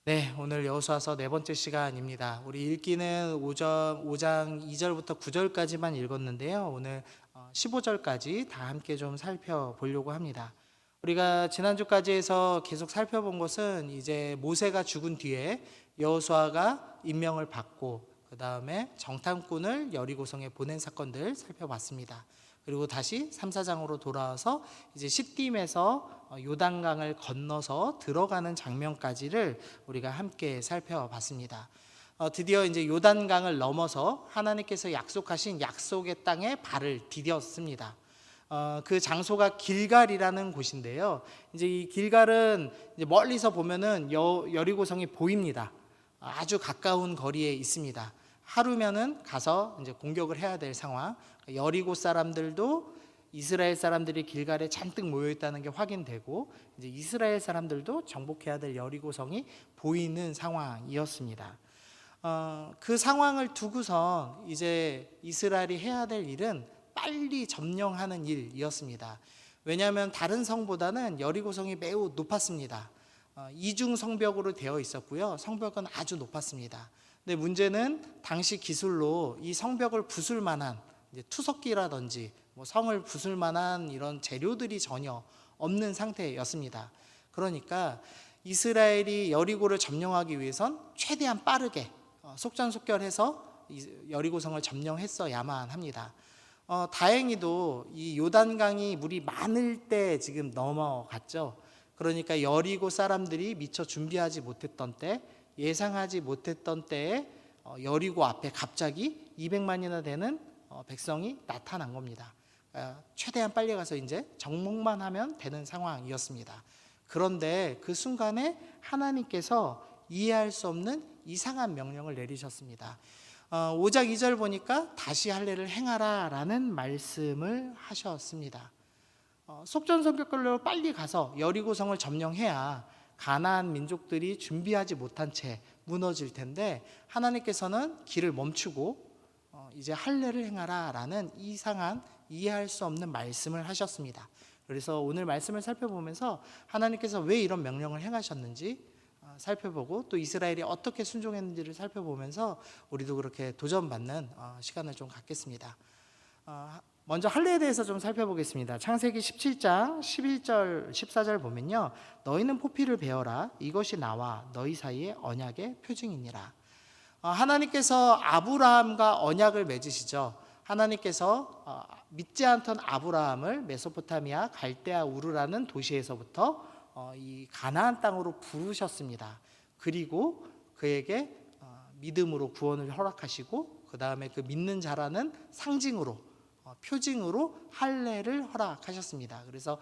네, 오늘 여호수아서 네 번째 시간입니다. 우리 읽기는 5장 2절부터 9절까지만 읽었는데요. 오늘 15절까지 다 함께 좀 살펴보려고 합니다. 우리가 지난주까지 해서 계속 살펴본 것은 이제 모세가 죽은 뒤에 여호수아가 임명을 받고 그 다음에 정탐꾼을 여리고성에 보낸 사건들 살펴봤습니다. 그리고 다시 3, 4장으로 돌아와서 이제 시딤에서 요단강을 건너서 들어가는 장면까지를 우리가 함께 살펴봤습니다. 드디어 이제 요단강을 넘어서 하나님께서 약속하신 약속의 땅에 발을 디뎠습니다. 그 장소가 길갈이라는 곳인데요. 이제 이 길갈은 이제 멀리서 보면은 여리고성이 보입니다. 아주 가까운 거리에 있습니다. 하루면은 가서 이제 공격을 해야 될 상황. 여리고 사람들도 이스라엘 사람들이 길갈에 잔뜩 모여 있다는 게 확인되고 이제 이스라엘 사람들도 정복해야 될 여리고성이 보이는 상황이었습니다. 그 상황을 두고선 이제 이스라엘이 해야 될 일은 빨리 점령하는 일이었습니다. 왜냐하면 다른 성보다는 여리고성이 매우 높았습니다. 이중 성벽으로 되어 있었고요. 성벽은 아주 높았습니다. 근데 문제는 당시 기술로 이 성벽을 부술 만한 투석기라든지 성을 부술 만한 이런 재료들이 전혀 없는 상태였습니다. 그러니까 이스라엘이 여리고를 점령하기 위해선 최대한 빠르게 속전속결해서 여리고성을 점령했어야만 합니다. 다행히도 이 요단강이 물이 많을 때 지금 넘어갔죠. 그러니까 여리고 사람들이 미처 준비하지 못했던 때, 예상하지 못했던 때에 여리고 앞에 갑자기 200만이나 되는 백성이 나타난 겁니다. 최대한 빨리 가서 이제 정복만 하면 되는 상황이었습니다. 그런데 그 순간에 하나님께서 이해할 수 없는 이상한 명령을 내리셨습니다. 5장 2절 보니까 다시 할례를 행하라 라는 말씀을 하셨습니다. 속전속결로 빨리 가서 여리고성을 점령해야 가나안 민족들이 준비하지 못한 채 무너질 텐데 하나님께서는 길을 멈추고 이제 할례를 행하라 라는 이상한 이해할 수 없는 말씀을 하셨습니다. 그래서 오늘 말씀을 살펴보면서 하나님께서 왜 이런 명령을 행하셨는지 살펴보고 또 이스라엘이 어떻게 순종했는지를 살펴보면서 우리도 그렇게 도전받는 시간을 좀 갖겠습니다. 먼저 할례에 대해서 좀 살펴보겠습니다. 창세기 17장 11절 14절 보면요, 너희는 포피를 베어라. 이것이 나와 너희 사이의 언약의 표징이니라. 하나님께서 아브라함과 언약을 맺으시죠. 하나님께서 믿지 않던 아브라함을 메소포타미아 갈대아 우르라는 도시에서부터 이 가나안 땅으로 부르셨습니다. 그리고 그에게 믿음으로 구원을 허락하시고 그 다음에 그 믿는 자라는 상징으로 표징으로 할례를 허락하셨습니다. 그래서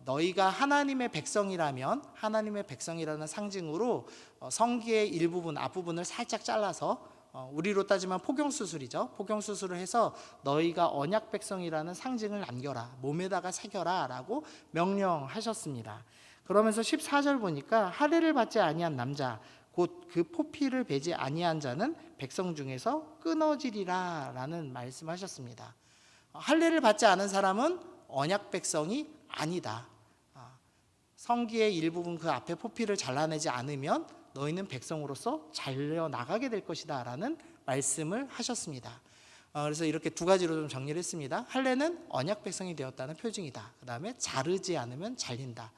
너희가 하나님의 백성이라면 하나님의 백성이라는 상징으로 성기의 일부분 앞부분을 살짝 잘라서 우리로 따지면 포경수술이죠. 포경수술을 해서 너희가 언약 백성이라는 상징을 남겨라, 몸에다가 새겨라 라고 명령하셨습니다. 그러면서 14절 보니까 할례를 받지 아니한 남자 곧 그 포피를 베지 아니한 자는 백성 중에서 끊어지리라 라는 말씀하셨습니다. 할례를 받지 않은 사람은 언약 백성이 아니다. 성기의 일부분 그 앞에 포피를 잘라내지 않으면 너희는 백성으로서 잘려나가게 될 것이다 라는 말씀을 하셨습니다. 그래서 이렇게 두 가지로 좀 정리를 했습니다. 할례는 언약 백성이 되었다는 표징이다. 그 다음에 자르지 않으면 잘린다.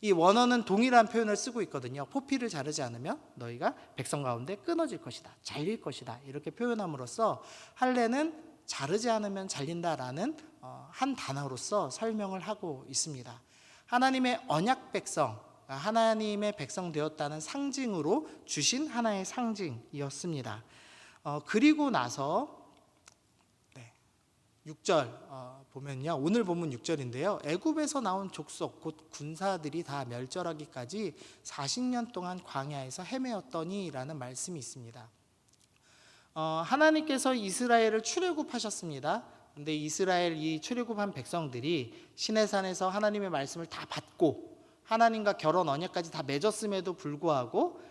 이 원어는 동일한 표현을 쓰고 있거든요. 포피를 자르지 않으면 너희가 백성 가운데 끊어질 것이다, 잘릴 것이다, 이렇게 표현함으로써 할례는 자르지 않으면 잘린다라는 한 단어로서 설명을 하고 있습니다. 하나님의 언약 백성, 하나님의 백성 되었다는 상징으로 주신 하나의 상징이었습니다. 그리고 나서 6절 보면요, 오늘 본문 6절인데요. 애굽에서 나온 족속 곧 군사들이 다 멸절하기까지 40년 동안 광야에서 헤매었더니 라는 말씀이 있습니다. 하나님께서 이스라엘을 출애굽하셨습니다. 근데 이스라엘 이 출애굽한 백성들이 시내산에서 하나님의 말씀을 다 받고 하나님과 결혼 언약까지 다 맺었음에도 불구하고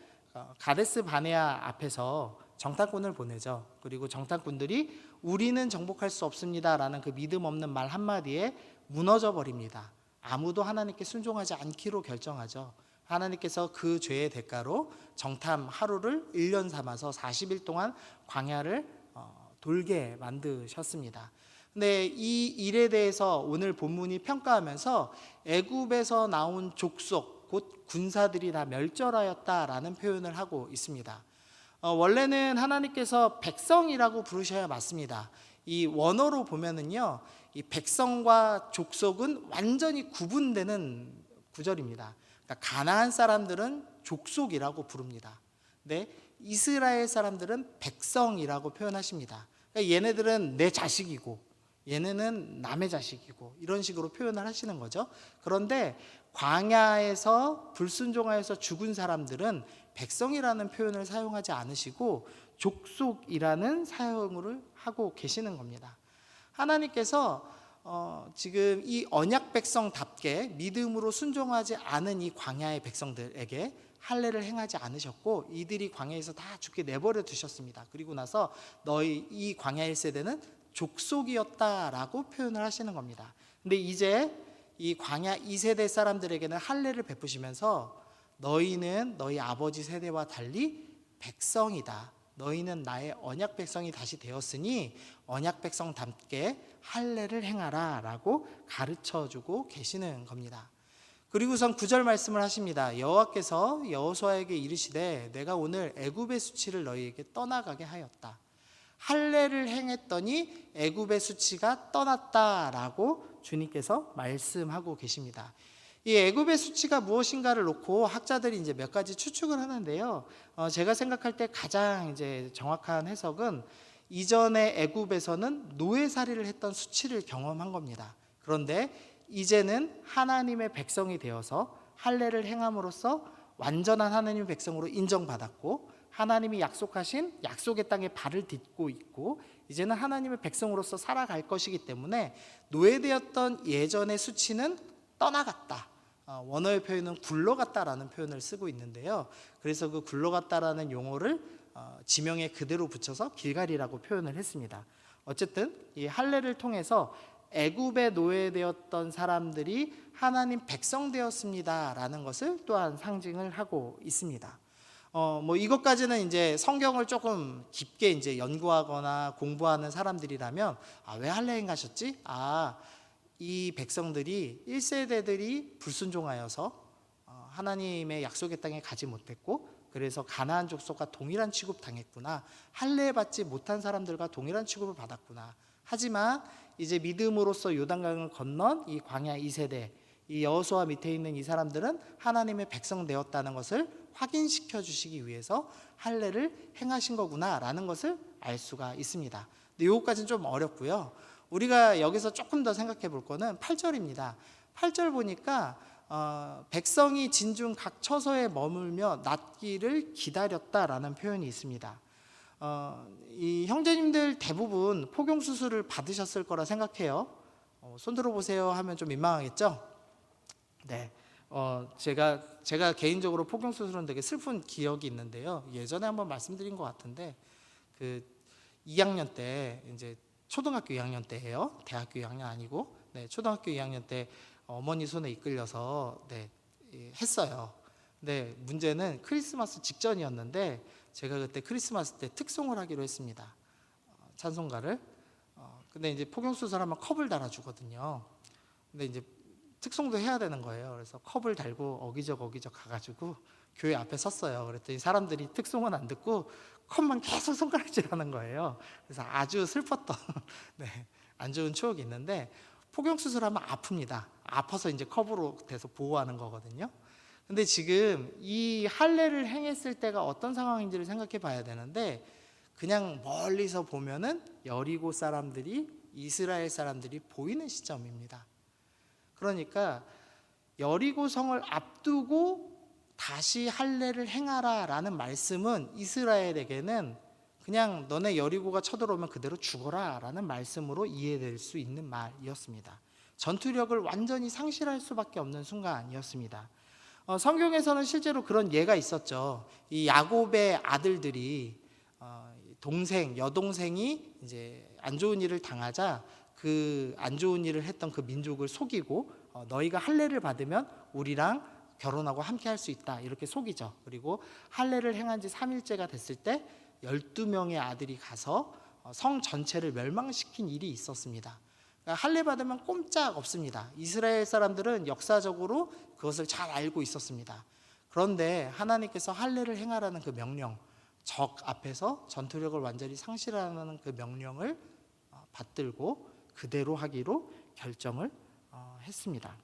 가데스 바네아 앞에서 정탐꾼을 보내죠. 그리고 정탐꾼들이 우리는 정복할 수 없습니다라는 그 믿음 없는 말 한마디에 무너져 버립니다. 아무도 하나님께 순종하지 않기로 결정하죠. 하나님께서 그 죄의 대가로 정탐 하루를 1년 삼아서 40일 동안 광야를 돌게 만드셨습니다. 근데 이 일에 대해서 오늘 본문이 평가하면서 애굽에서 나온 족속 곧 군사들이 다 멸절하였다라는 표현을 하고 있습니다. 원래는 하나님께서 백성이라고 부르셔야 맞습니다. 이 원어로 보면은요, 이 백성과 족속은 완전히 구분되는 구절입니다. 그러니까 가나안 사람들은 족속이라고 부릅니다. 근데 이스라엘 사람들은 백성이라고 표현하십니다. 그러니까 얘네들은 내 자식이고 얘네는 남의 자식이고 이런 식으로 표현을 하시는 거죠. 그런데 광야에서 불순종하여서 죽은 사람들은 백성이라는 표현을 사용하지 않으시고 족속이라는 사용을 하고 계시는 겁니다. 하나님께서 지금 이 언약 백성답게 믿음으로 순종하지 않은 이 광야의 백성들에게 할례를 행하지 않으셨고 이들이 광야에서 다 죽게 내버려 두셨습니다. 그리고 나서 너희 이 광야 1세대는 족속이었다라고 표현을 하시는 겁니다. 근데 이제 이 광야 2세대 사람들에게는 할례를 베푸시면서 너희는 너희 아버지 세대와 달리 백성이다. 너희는 나의 언약 백성이 다시 되었으니 언약 백성답게 할례를 행하라 라고 가르쳐주고 계시는 겁니다. 그리고선 9절 말씀을 하십니다. 여호와께서 여호수아에게 이르시되 내가 오늘 애굽의 수치를 너희에게 떠나가게 하였다. 할례를 행했더니 애굽의 수치가 떠났다라고 주님께서 말씀하고 계십니다. 이 애굽의 수치가 무엇인가를 놓고 학자들이 이제 몇 가지 추측을 하는데요. 제가 생각할 때 가장 이제 정확한 해석은 이전에 애굽에서는 노예살이를 했던 수치를 경험한 겁니다. 그런데 이제는 하나님의 백성이 되어서 할례를 행함으로써 완전한 하나님의 백성으로 인정받았고 하나님이 약속하신 약속의 땅에 발을 딛고 있고 이제는 하나님의 백성으로서 살아갈 것이기 때문에 노예되었던 예전의 수치는 떠나갔다. 원어의 표현은 굴러갔다라는 표현을 쓰고 있는데요. 그래서 그 굴러갔다라는 용어를 지명에 그대로 붙여서 길갈이라고 표현을 했습니다. 어쨌든 이 할례를 통해서 애굽에 노예되었던 사람들이 하나님 백성 되었습니다라는 것을 또한 상징을 하고 있습니다. 뭐 이것까지는 이제 성경을 조금 깊게 이제 연구하거나 공부하는 사람들이라면 왜 할례 행하셨지? 이 백성들이 1세대들이 불순종하여서 하나님의 약속의 땅에 가지 못했고 그래서 가나안 족속과 동일한 취급 당했구나. 할례 받지 못한 사람들과 동일한 취급을 받았구나. 하지만 이제 믿음으로써 요단강을 건넌 이 광야 2세대 이 여호수아 밑에 있는 이 사람들은 하나님의 백성 되었다는 것을 확인시켜 주시기 위해서 할례를 행하신 거구나라는 것을 알 수가 있습니다. 근데 이것까지는 좀 어렵고요. 우리가 여기서 조금 더 생각해 볼 거는 8절입니다. 8절 보니까 백성이 진중 각 처소에 머물며 낫기를 기다렸다라는 표현이 있습니다. 이 형제님들 대부분 포경 수술을 받으셨을 거라 생각해요. 손 들어보세요 하면 좀 민망하겠죠? 네. 제가 개인적으로 포경 수술은 되게 슬픈 기억이 있는데요. 예전에 한번 말씀드린 것 같은데 그 2학년 때 이제 초등학교 2학년 때예요. 대학교 2학년 아니고 초등학교 2학년 때 어머니 손에 이끌려서 했어요. 근데 문제는 크리스마스 직전이었는데 제가 그때 크리스마스 때 특송을 하기로 했습니다. 찬송가를. 근데 이제 포경 수술하면 컵을 달아주거든요. 근데 이제 특송도 해야 되는 거예요. 그래서 컵을 달고 어기적 가가지고 교회 앞에 섰어요. 그랬더니 사람들이 특송은 안 듣고 컵만 계속 손가락질하는 거예요. 그래서 아주 슬펐던 안 좋은 추억이 있는데 포경 수술하면 아픕니다. 아파서 이제 컵으로 돼서 보호하는 거거든요. 근데 지금 이 할례를 행했을 때가 어떤 상황인지를 생각해 봐야 되는데 그냥 멀리서 보면은 여리고 사람들이 이스라엘 사람들이 보이는 시점입니다. 그러니까 여리고 성을 앞두고 다시 할례를 행하라라는 말씀은 이스라엘에게는 그냥 너네 여리고가 쳐들어오면 그대로 죽어라 라는 말씀으로 이해될 수 있는 말이었습니다. 전투력을 완전히 상실할 수밖에 없는 순간이었습니다. 성경에서는 실제로 그런 예가 있었죠. 이 야곱의 아들들이 여동생이 이제 안 좋은 일을 당하자 그 안 좋은 일을 했던 그 민족을 속이고 너희가 할례를 받으면 우리랑 결혼하고 함께 할 수 있다 이렇게 속이죠. 그리고 할례를 행한 지 3일째가 됐을 때 12명의 아들이 가서 성 전체를 멸망시킨 일이 있었습니다. 그러니까 할례 받으면 꼼짝 없습니다. 이스라엘 사람들은 역사적으로 그것을 잘 알고 있었습니다. 그런데 하나님께서 할례를 행하라는 그 명령, 적 앞에서 전투력을 완전히 상실하는 그 명령을 받들고 그대로 하기로 결정을 했습니다.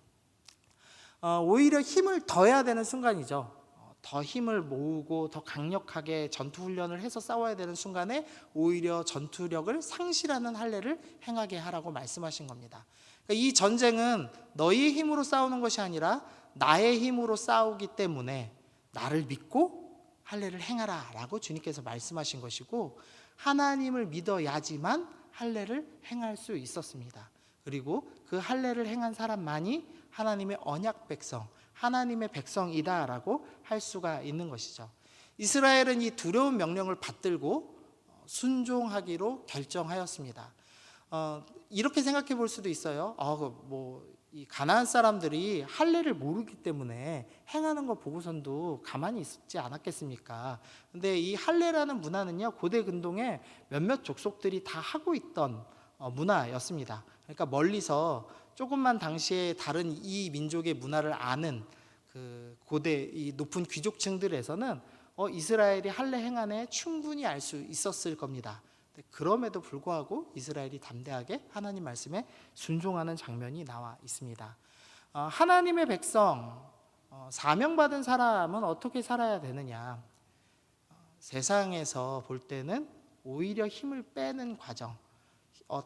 오히려 힘을 더해야 되는 순간이죠. 더 힘을 모으고 더 강력하게 전투 훈련을 해서 싸워야 되는 순간에 오히려 전투력을 상실하는 할례를 행하게 하라고 말씀하신 겁니다. 그러니까 이 전쟁은 너희의 힘으로 싸우는 것이 아니라 나의 힘으로 싸우기 때문에 나를 믿고 할례를 행하라 라고 주님께서 말씀하신 것이고, 하나님을 믿어야지만 할례를 행할 수 있었습니다. 그리고 그 할례를 행한 사람만이 하나님의 언약 백성, 하나님의 백성이다라고 할 수가 있는 것이죠. 이스라엘은 이 두려운 명령을 받들고 순종하기로 결정하였습니다. 이렇게 생각해 볼 수도 있어요. 이 가나안 사람들이 할례를 모르기 때문에 행하는 거 보고선도 가만히 있지 않았겠습니까? 근데 이 할례라는 문화는요, 고대 근동에 몇몇 족속들이 다 하고 있던 문화였습니다. 그러니까 멀리서 조금만 당시에 다른 이 민족의 문화를 아는 그 고대 이 높은 귀족층들에서는 이스라엘이 할례 행한에 충분히 알 수 있었을 겁니다. 그럼에도 불구하고 이스라엘이 담대하게 하나님 말씀에 순종하는 장면이 나와 있습니다. 하나님의 백성, 사명받은 사람은 어떻게 살아야 되느냐? 세상에서 볼 때는 오히려 힘을 빼는 과정,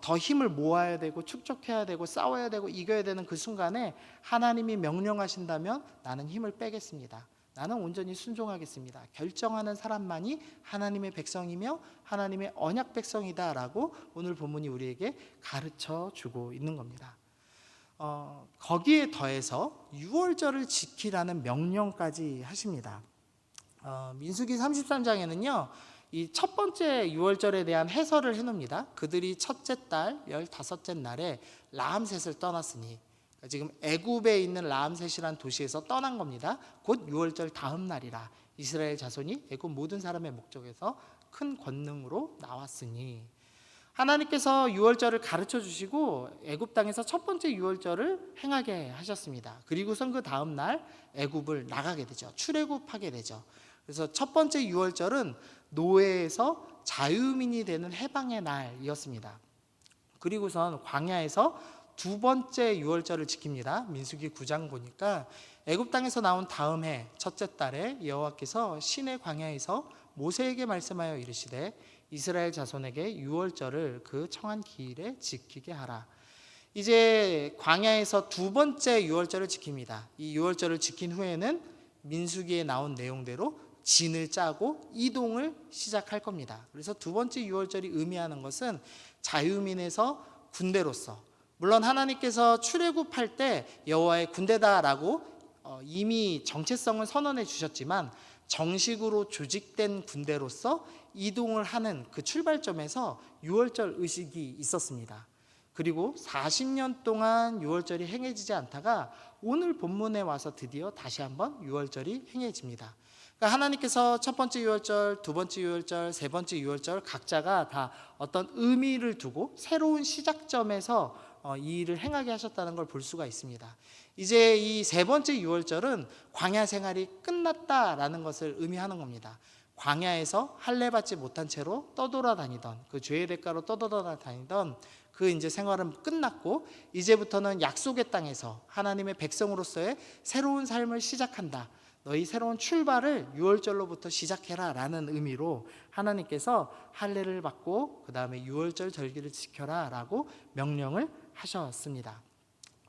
더 힘을 모아야 되고 축적해야 되고 싸워야 되고 이겨야 되는 그 순간에 하나님이 명령하신다면 나는 힘을 빼겠습니다. 나는 온전히 순종하겠습니다. 결정하는 사람만이 하나님의 백성이며 하나님의 언약 백성이다라고 오늘 본문이 우리에게 가르쳐 주고 있는 겁니다. 거기에 더해서 유월절을 지키라는 명령까지 하십니다. 민수기 33장에는요 이 첫 번째 유월절에 대한 해설을 해놓습니다. 그들이 첫째 달 15째 날에 라암셋을 떠났으니, 지금 애굽에 있는 라암셋이란 도시에서 떠난 겁니다. 곧 유월절 다음 날이라 이스라엘 자손이 애굽 모든 사람의 목적에서 큰 권능으로 나왔으니, 하나님께서 유월절을 가르쳐 주시고 애굽 땅에서 첫 번째 유월절을 행하게 하셨습니다. 그리고선 그 다음 날 애굽을 나가게 되죠. 출애굽하게 되죠. 그래서 첫 번째 유월절은 노예에서 자유민이 되는 해방의 날이었습니다. 그리고선 광야에서 두 번째 유월절을 지킵니다. 민수기 9장 보니까 애굽 땅에서 나온 다음 해 첫째 달에 여호와께서 시내 광야에서 모세에게 말씀하여 이르시되 이스라엘 자손에게 유월절을 그 청한 기일에 지키게 하라. 이제 광야에서 두 번째 유월절을 지킵니다. 이 유월절을 지킨 후에는 민수기에 나온 내용대로 진을 짜고 이동을 시작할 겁니다. 그래서 두 번째 유월절이 의미하는 것은 자유민에서 군대로서, 물론 하나님께서 출애굽할 때 여호와의 군대다라고 이미 정체성을 선언해 주셨지만 정식으로 조직된 군대로서 이동을 하는 그 출발점에서 유월절 의식이 있었습니다. 그리고 40년 동안 유월절이 행해지지 않다가 오늘 본문에 와서 드디어 다시 한번 유월절이 행해집니다. 그러니까 하나님께서 첫 번째 유월절, 두 번째 유월절, 세 번째 유월절 각자가 다 어떤 의미를 두고 새로운 시작점에서 이 일을 행하게 하셨다는 걸 볼 수가 있습니다. 이제 이 세 번째 유월절은 광야 생활이 끝났다라는 것을 의미하는 겁니다. 광야에서 할례 받지 못한 채로 떠돌아다니던, 그 죄의 대가로 떠돌아다니던 그 이제 생활은 끝났고, 이제부터는 약속의 땅에서 하나님의 백성으로서의 새로운 삶을 시작한다. 너희 새로운 출발을 유월절로부터 시작해라 라는 의미로 하나님께서 할례를 받고 그 다음에 유월절 절기를 지켜라 라고 명령을 하셨습니다.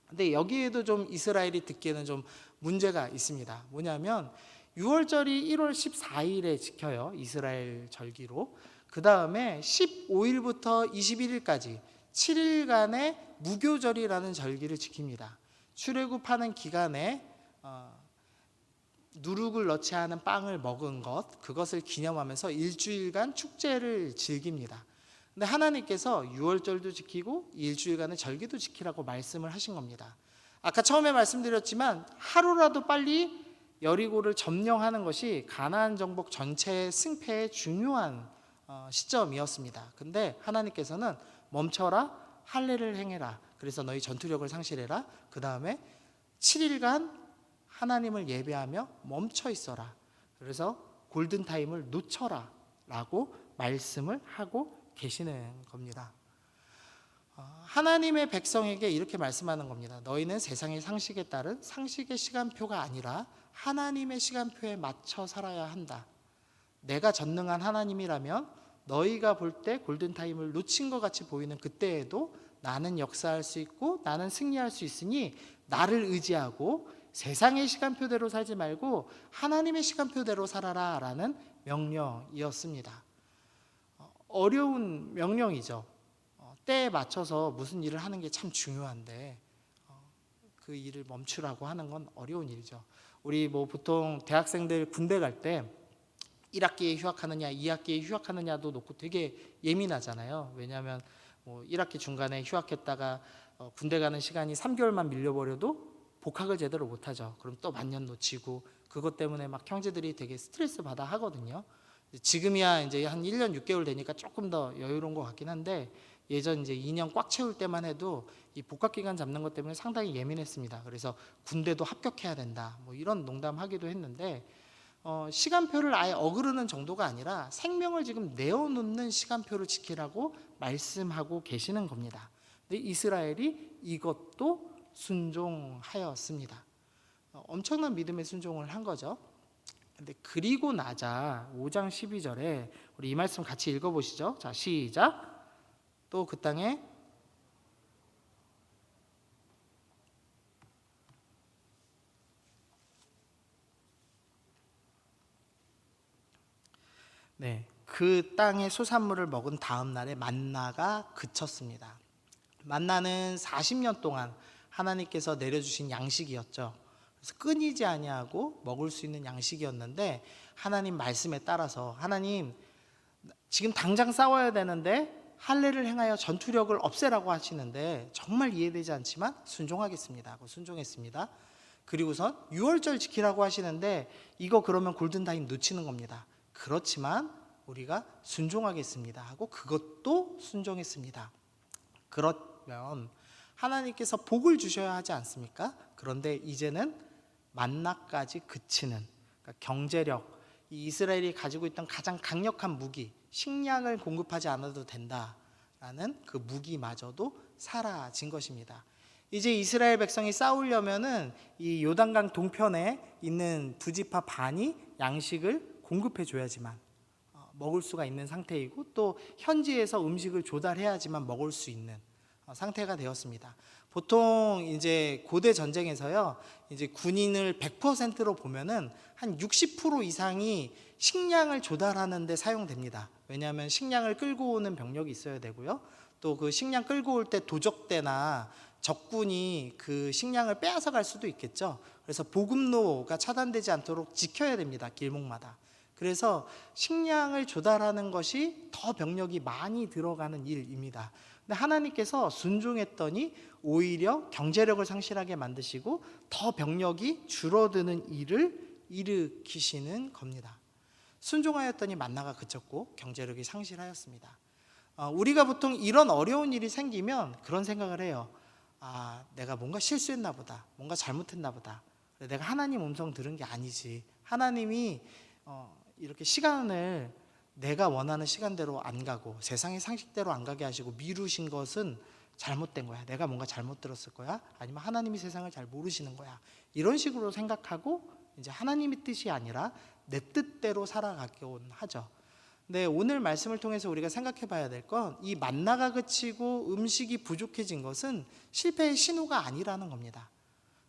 근데 여기에도 좀 이스라엘이 듣기에는 좀 문제가 있습니다. 뭐냐면 유월절이 1월 14일에 지켜요. 이스라엘 절기로. 그 다음에 15일부터 21일까지 7일간의 무교절이라는 절기를 지킵니다. 출애굽하는 기간에 누룩을 넣지 않은 빵을 먹은 것, 그것을 기념하면서 일주일간 축제를 즐깁니다. 근데 하나님께서 유월절도 지키고 일주일간의 절기도 지키라고 말씀을 하신 겁니다. 아까 처음에 말씀드렸지만 하루라도 빨리 여리고를 점령하는 것이 가나안 정복 전체의 승패의 중요한 시점이었습니다. 근데 하나님께서는 멈춰라, 할례를 행해라. 그래서 너희 전투력을 상실해라. 그 다음에 7일간 하나님을 예배하며 멈춰 있어라. 그래서 골든타임을 놓쳐라 라고 말씀을 하고 계시는 겁니다. 하나님의 백성에게 이렇게 말씀하는 겁니다. 너희는 세상의 상식에 따른 상식의 시간표가 아니라 하나님의 시간표에 맞춰 살아야 한다. 내가 전능한 하나님이라면 너희가 볼 때 골든타임을 놓친 것 같이 보이는 그때에도 나는 역사할 수 있고 나는 승리할 수 있으니 나를 의지하고 세상의 시간표대로 살지 말고 하나님의 시간표대로 살아라 라는 명령이었습니다. 어려운 명령이죠. 때에 맞춰서 무슨 일을 하는 게 참 중요한데 그 일을 멈추라고 하는 건 어려운 일이죠. 우리 보통 대학생들 군대 갈 때 1학기에 휴학하느냐 2학기에 휴학하느냐도 놓고 되게 예민하잖아요. 왜냐하면 1학기 중간에 휴학했다가 군대 가는 시간이 3개월만 밀려버려도 복학을 제대로 못하죠. 그럼 또 반년 놓치고 그것 때문에 막 형제들이 되게 스트레스 받아 하거든요. 지금이야 이제 한 1년 6개월 되니까 조금 더 여유로운 것 같긴 한데 예전 이제 2년 꽉 채울 때만 해도 이 복학 기간 잡는 것 때문에 상당히 예민했습니다. 그래서 군대도 합격해야 된다. 이런 농담하기도 했는데 시간표를 아예 어그르는 정도가 아니라 생명을 지금 내어놓는 시간표를 지키라고 말씀하고 계시는 겁니다. 근데 이스라엘이 이것도 순종하였습니다. 엄청난 믿음의 순종을 한 거죠. 근데 그리고 나자 5장 12절에 우리 이 말씀 같이 읽어보시죠. 자, 시작. 또 그 땅에 그 땅의 수산물을 먹은 다음 날에 만나가 그쳤습니다. 만나는 40년 동안 하나님께서 내려주신 양식이었죠. 그래서 끊이지 아니하고 먹을 수 있는 양식이었는데 하나님 말씀에 따라서 하나님 지금 당장 싸워야 되는데 할례를 행하여 전투력을 없애라고 하시는데 정말 이해되지 않지만 순종하겠습니다 하고 순종했습니다. 그리고선 유월절 지키라고 하시는데 이거 그러면 골든타임 놓치는 겁니다. 그렇지만 우리가 순종하겠습니다 하고 그것도 순종했습니다. 그러면 하나님께서 복을 주셔야 하지 않습니까? 그런데 이제는 만나까지 그치는, 그러니까 경제력, 이 이스라엘이 가지고 있던 가장 강력한 무기, 식량을 공급하지 않아도 된다라는 그 무기마저도 사라진 것입니다. 이제 이스라엘 백성이 싸우려면은 이 요단강 동편에 있는 부지파 반이 양식을 공급해 줘야지만 먹을 수가 있는 상태이고 또 현지에서 음식을 조달해야지만 먹을 수 있는 상태가 되었습니다. 보통 이제 고대 전쟁에서요, 이제 군인을 100%로 보면은 한 60% 이상이 식량을 조달하는 데 사용됩니다. 왜냐하면 식량을 끌고 오는 병력이 있어야 되고요. 또 그 식량 끌고 올 때 도적대나 적군이 그 식량을 빼앗아 갈 수도 있겠죠. 그래서 보급로가 차단되지 않도록 지켜야 됩니다. 길목마다. 그래서 식량을 조달하는 것이 더 병력이 많이 들어가는 일입니다. 근데 하나님께서 순종했더니 오히려 경제력을 상실하게 만드시고 더 병력이 줄어드는 일을 일으키시는 겁니다. 순종하였더니 만나가 그쳤고 경제력이 상실하였습니다. 우리가 보통 이런 어려운 일이 생기면 그런 생각을 해요. 내가 뭔가 실수했나 보다. 뭔가 잘못했나 보다. 내가 하나님 음성 들은 게 아니지. 하나님이 이렇게 시간을 내가 원하는 시간대로 안 가고 세상의 상식대로 안 가게 하시고 미루신 것은 잘못된 거야. 내가 뭔가 잘못 들었을 거야. 아니면 하나님이 세상을 잘 모르시는 거야. 이런 식으로 생각하고 이제 하나님의 뜻이 아니라 내 뜻대로 살아가곤 하죠. 근데 오늘 말씀을 통해서 우리가 생각해 봐야 될 건 이 만나가 그치고 음식이 부족해진 것은 실패의 신호가 아니라는 겁니다.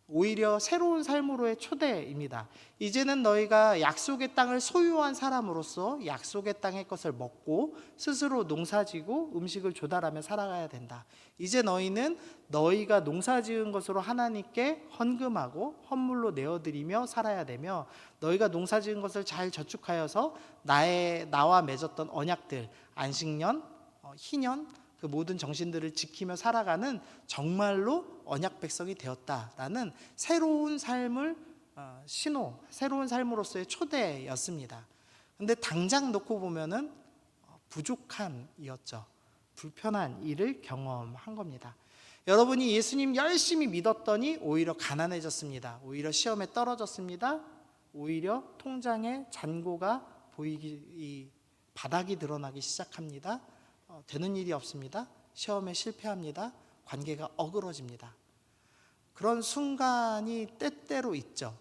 오히려 새로운 삶으로의 초대입니다. 이제는 너희가 약속의 땅을 소유한 사람으로서 약속의 땅의 것을 먹고 스스로 농사지고 음식을 조달하며 살아가야 된다. 이제 너희는 너희가 농사지은 것으로 하나님께 헌금하고 헌물로 내어드리며 살아야 되며 너희가 농사지은 것을 잘 저축하여서 나와 맺었던 언약들, 안식년, 희년, 그 모든 정신들을 지키며 살아가는 정말로 언약 백성이 되었다라는 새로운 삶을 신호, 새로운 삶으로서의 초대였습니다. 근데 당장 놓고 보면은 부족함이었죠. 불편한 일을 경험한 겁니다. 여러분이 예수님 열심히 믿었더니 오히려 가난해졌습니다. 오히려 시험에 떨어졌습니다. 오히려 통장에 잔고가 보이기, 바닥이 드러나기 시작합니다. 되는 일이 없습니다. 시험에 실패합니다. 관계가 어그러집니다. 그런 순간이 때때로 있죠.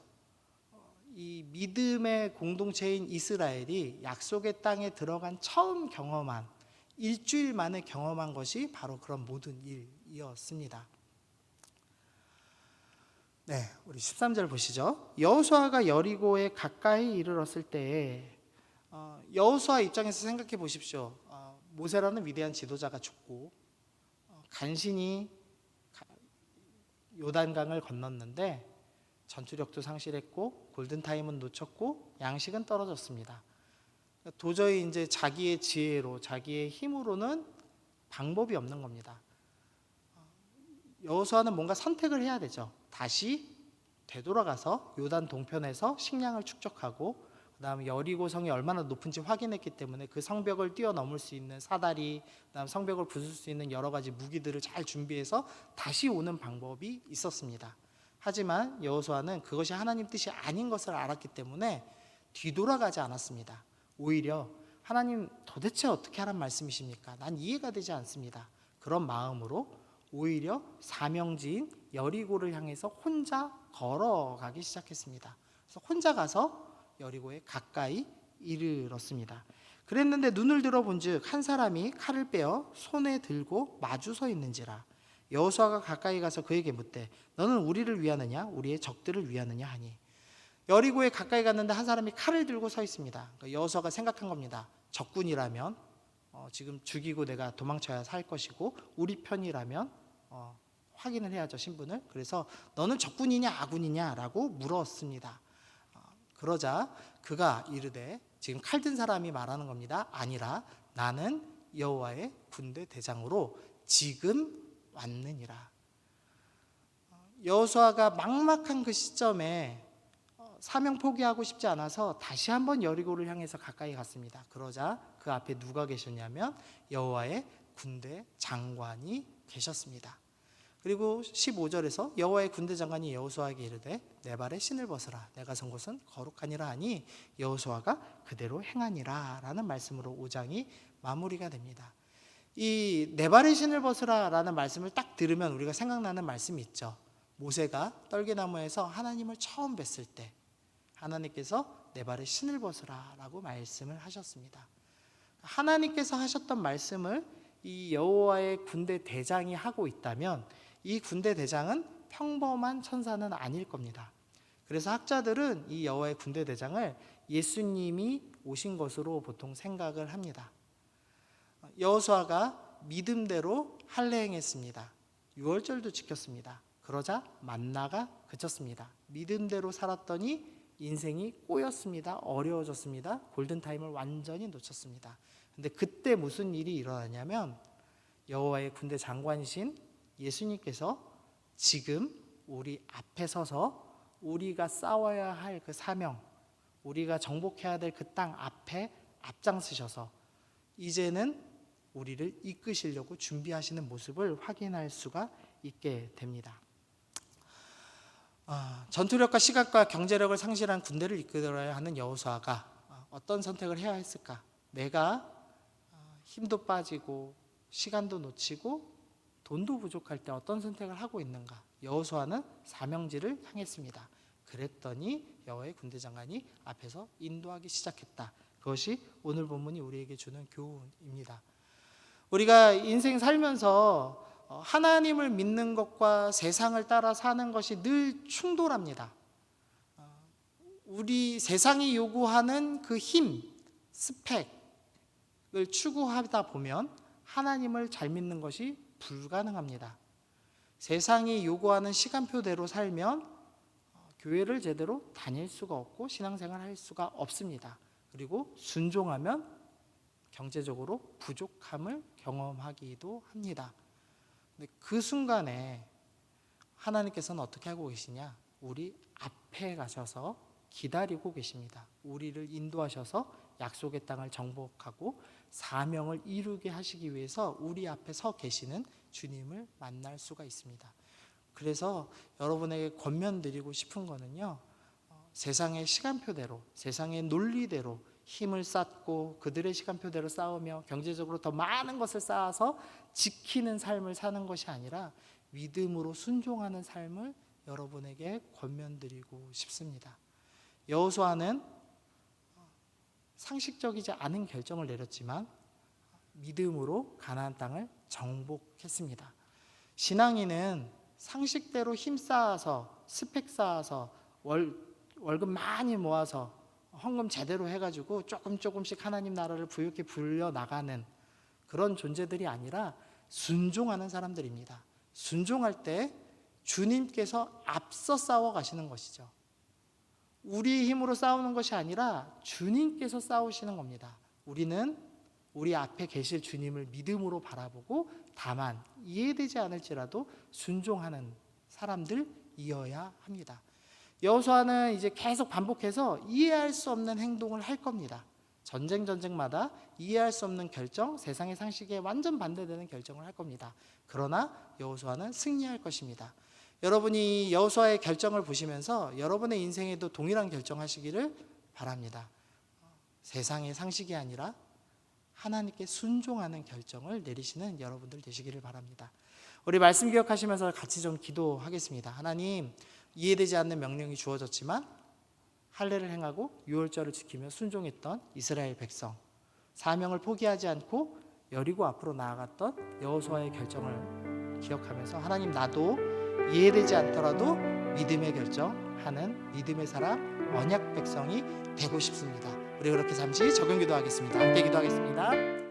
이 믿음의 공동체인 이스라엘이 약속의 땅에 들어간 처음 경험한, 일주일 만에 경험한 것이 바로 그런 모든 일이었습니다. 네, 우리 13절 보시죠. 여호수아가 여리고에 가까이 이르렀을 때에, 여호수아 입장에서 생각해 보십시오. 모세라는 위대한 지도자가 죽고 간신히 요단강을 건넜는데 전투력도 상실했고 골든타임은 놓쳤고 양식은 떨어졌습니다. 도저히 이제 자기의 지혜로, 자기의 힘으로는 방법이 없는 겁니다. 여호수아는 뭔가 선택을 해야 되죠. 다시 되돌아가서 요단 동편에서 식량을 축적하고, 그 다음에 여리고 성이 얼마나 높은지 확인했기 때문에 그 성벽을 뛰어넘을 수 있는 사다리, 그 다음 성벽을 부술 수 있는 여러 가지 무기들을 잘 준비해서 다시 오는 방법이 있었습니다. 하지만 여호수아는 그것이 하나님 뜻이 아닌 것을 알았기 때문에 뒤돌아가지 않았습니다. 오히려 하나님 도대체 어떻게 하란 말씀이십니까? 난 이해가 되지 않습니다. 그런 마음으로 오히려 사명지인 여리고를 향해서 혼자 걸어가기 시작했습니다. 그래서 혼자 가서 여리고에 가까이 이르렀습니다. 그랬는데 눈을 들어본즉 한 사람이 칼을 빼어 손에 들고 마주 서 있는지라. 여호수아가 가까이 가서 그에게 묻되 너는 우리를 위하느냐 우리의 적들을 위하느냐 하니, 여리고에 가까이 갔는데 한 사람이 칼을 들고 서 있습니다. 그러니까 여호수아가 생각한 겁니다. 적군이라면 지금 죽이고 내가 도망쳐야 살 것이고, 우리 편이라면 확인을 해야죠, 신분을. 그래서 너는 적군이냐 아군이냐라고 물었습니다. 그러자 그가 이르되, 지금 칼 든 사람이 말하는 겁니다. 아니라 나는 여호와의 군대 대장으로 지금 왔느니라. 여호수아가 막막한 그 시점에 사명 포기하고 싶지 않아서 다시 한번 여리고를 향해서 가까이 갔습니다. 그러자 그 앞에 누가 계셨냐면 여호와의 군대 장관이 계셨습니다. 그리고 15절에서 여호와의 군대 장관이 여호수아에게 이르되 내 발에 신을 벗으라 내가 선 곳은 거룩하니라 하니 여호수아가 그대로 행하니라 라는 말씀으로 5장이 마무리가 됩니다. 이 내 발에 신을 벗으라 라는 말씀을 딱 들으면 우리가 생각나는 말씀이 있죠. 모세가 떨기나무에서 하나님을 처음 뵀을 때 하나님께서 내 발에 신을 벗으라 라고 말씀을 하셨습니다. 하나님께서 하셨던 말씀을 이 여호와의 군대 대장이 하고 있다면 이 군대 대장은 평범한 천사는 아닐 겁니다. 그래서 학자들은 이 여호와의 군대 대장을 예수님이 오신 것으로 보통 생각을 합니다. 여호수아가 믿음대로 할례행했습니다. 유월절도 지켰습니다. 그러자 만나가 그쳤습니다. 믿음대로 살았더니 인생이 꼬였습니다. 어려워졌습니다. 골든타임을 완전히 놓쳤습니다. 근데 그때 무슨 일이 일어나냐면 여호와의 군대 장관이신 예수님께서 지금 우리 앞에 서서 우리가 싸워야 할 그 사명, 우리가 정복해야 될 그 땅 앞에 앞장서셔서 이제는 우리를 이끄시려고 준비하시는 모습을 확인할 수가 있게 됩니다. 전투력과 시간과 경제력을 상실한 군대를 이끌어야 하는 여호수아가 어떤 선택을 해야 했을까? 내가 힘도 빠지고 시간도 놓치고 돈도 부족할 때 어떤 선택을 하고 있는가? 여호수아는 사명지를 향했습니다. 그랬더니 여호와의 군대 장관이 앞에서 인도하기 시작했다. 그것이 오늘 본문이 우리에게 주는 교훈입니다. 우리가 인생 살면서 하나님을 믿는 것과 세상을 따라 사는 것이 늘 충돌합니다. 우리 세상이 요구하는 그 힘, 스펙을 추구하다 보면 하나님을 잘 믿는 것이 불가능합니다. 세상이 요구하는 시간표대로 살면 교회를 제대로 다닐 수가 없고 신앙생활을 할 수가 없습니다. 그리고 순종하면 경제적으로 부족함을 경험하기도 합니다. 근데 그 순간에 하나님께서는 어떻게 하고 계시냐? 우리 앞에 가셔서 기다리고 계십니다. 우리를 인도하셔서 약속의 땅을 정복하고 사명을 이루게 하시기 위해서 우리 앞에 서 계시는 주님을 만날 수가 있습니다. 그래서 여러분에게 권면드리고 싶은 거는요, 세상의 시간표대로, 세상의 논리대로 힘을 쌓고 그들의 시간표대로 싸우며 경제적으로 더 많은 것을 쌓아서 지키는 삶을 사는 것이 아니라 믿음으로 순종하는 삶을 여러분에게 권면드리고 싶습니다. 여호수아는 상식적이지 않은 결정을 내렸지만 믿음으로 가나안 땅을 정복했습니다. 신앙인은 상식대로 힘 쌓아서 스펙 쌓아서 월급 많이 모아서 헌금 제대로 해가지고 조금씩 하나님 나라를 부유하게 불려나가는 그런 존재들이 아니라 순종하는 사람들입니다. 순종할 때 주님께서 앞서 싸워 가시는 것이죠. 우리의 힘으로 싸우는 것이 아니라 주님께서 싸우시는 겁니다. 우리는 우리 앞에 계실 주님을 믿음으로 바라보고 다만 이해되지 않을지라도 순종하는 사람들이어야 합니다. 여호수아는 이제 계속 반복해서 이해할 수 없는 행동을 할 겁니다. 전쟁마다 이해할 수 없는 결정, 세상의 상식에 완전 반대되는 결정을 할 겁니다. 그러나 여호수아는 승리할 것입니다. 여러분이 여호수아의 결정을 보시면서 여러분의 인생에도 동일한 결정하시기를 바랍니다. 세상의 상식이 아니라 하나님께 순종하는 결정을 내리시는 여러분들 되시기를 바랍니다. 우리 말씀 기억하시면서 같이 좀 기도하겠습니다. 하나님, 이해되지 않는 명령이 주어졌지만 할례를 행하고 유월절을 지키며 순종했던 이스라엘 백성, 사명을 포기하지 않고 여리고 앞으로 나아갔던 여호수아의 결정을 기억하면서 하나님, 나도 이해되지 않더라도 믿음의 결정하는 믿음의 사람, 언약 백성이 되고 싶습니다. 우리 그렇게 잠시 적용 기도하겠습니다. 함께 기도하겠습니다.